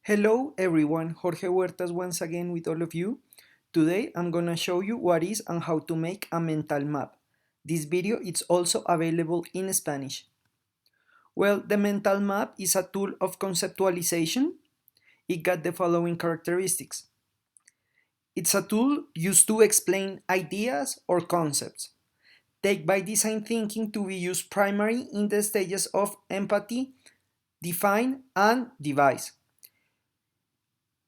Hello everyone, Jorge Huertas once again with all of you. Today I'm gonna show you what is and how to make a mental map. This video is also available in Spanish. Well, the mental map is a tool of conceptualization. It got the following characteristics. It's a tool used to explain ideas or concepts. Take by design thinking to be used primarily in the stages of empathy, define, and devise.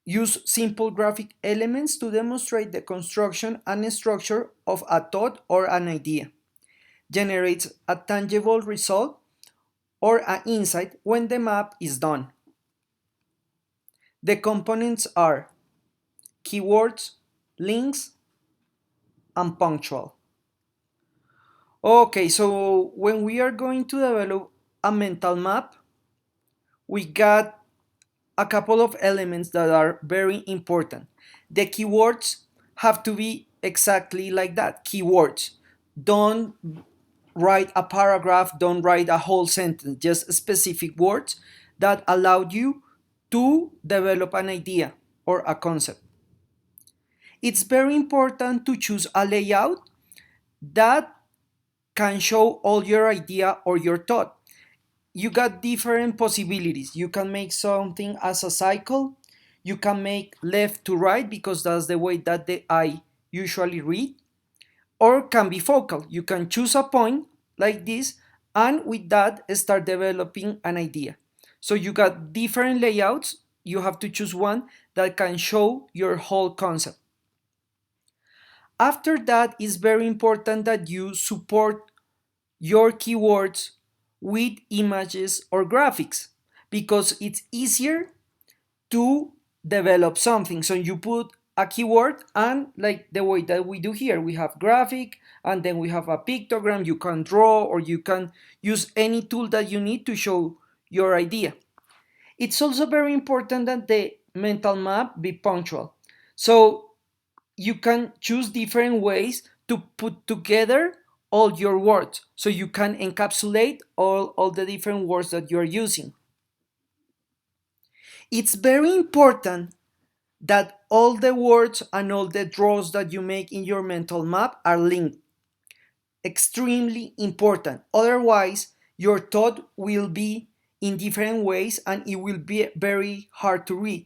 Use simple graphic elements to demonstrate the construction and structure of a thought or an idea. Generates a tangible result or an insight when the map is done. The components are keywords, links, and punctual. Okay, so when we are going to develop a mental map, we got a couple of elements that are very important. The keywords have to be exactly like that, keywords. Don't write a paragraph, don't write a whole sentence, just specific words that allow you to develop an idea or a concept. It's very important to choose a layout that can show all your idea or your thought. You got different possibilities. You can make something as a cycle. You can make left to right because that's the way that the eye usually read. Or can be focal. You can choose a point like this and with that start developing an idea. So you got different layouts. You have to choose one that can show your whole concept. After that, it's very important that you support your keywords with images or graphics because it's easier to develop something. So you put a keyword and like the way that we do here, we have graphic and then we have a pictogram. You can draw or you can use any tool that you need to show your idea. It's also very important that the mental map be punctual. So you can choose different ways to put together all your words so you can encapsulate all the different words that you're using. It's very important that all the words and all the draws that you make in your mental map are linked. Extremely important. Otherwise, your thought will be in different ways and it will be very hard to read.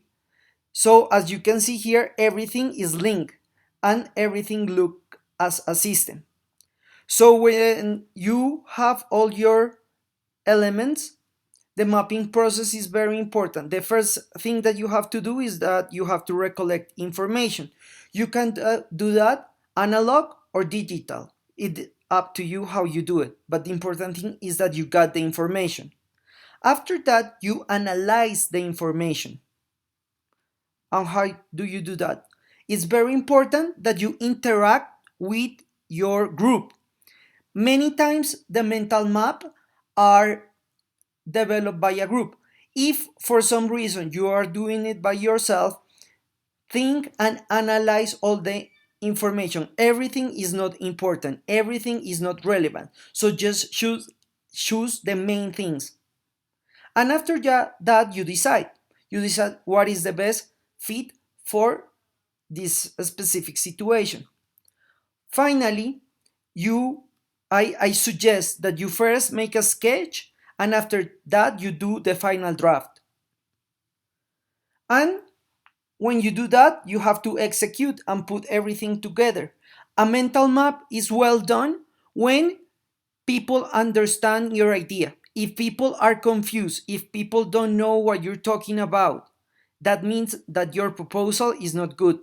So as you can see here, everything is linked and everything look as a system. So when you have all your elements, the mapping process is very important. The first thing that you have to do is that you have to recollect information. You can do that analog or digital. It's up to you how you do it. But the important thing is that you got the information. After that, you analyze the information. And how do you do that? It's very important that you interact with your group. Many times the mental map are developed by a group. If for some reason you are doing it by yourself, think and analyze all the information. Everything is not important. Everything is not relevant. So just choose the main things. And after that, you decide. You decide what is the best fit for this specific situation. Finally, I suggest that you first make a sketch and after that you do the final draft. And when you do that, you have to execute and put everything together. A mental map is well done when people understand your idea. If people are confused, if people don't know what you're talking about, that means that your proposal is not good.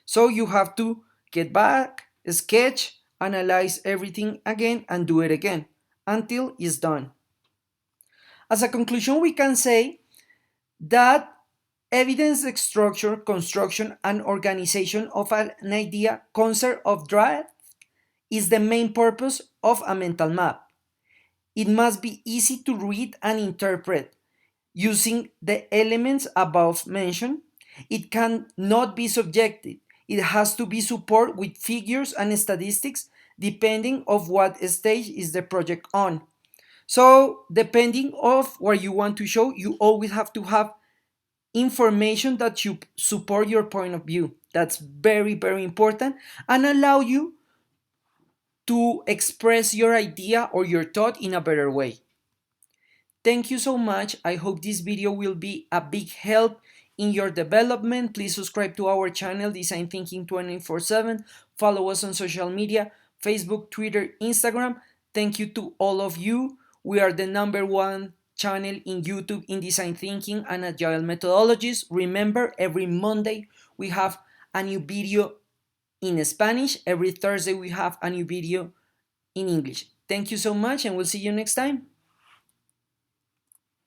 So you have to get back, sketch, analyze everything again, and do it again until it's done. As a conclusion, we can say that evidence structure, construction, and organization of an idea, concept of draft, is the main purpose of a mental map. It must be easy to read and interpret using the elements above mentioned. It cannot be subjective. It has to be supported with figures and statistics depending of what stage is the project on. So depending of what you want to show, you always have to have information that you support your point of view. That's very, very important, and allow you to express your idea or your thought in a better way. Thank you so much. I hope this video will be a big help in your development. Please subscribe to our channel, Design Thinking 24/7. Follow us on social media, Facebook, Twitter, Instagram. Thank you to all of you. We are the #1 channel in YouTube in design thinking and agile methodologies. Remember, every Monday we have a new video in Spanish. Every Thursday we have a new video in English. Thank you so much, and we'll see you next time.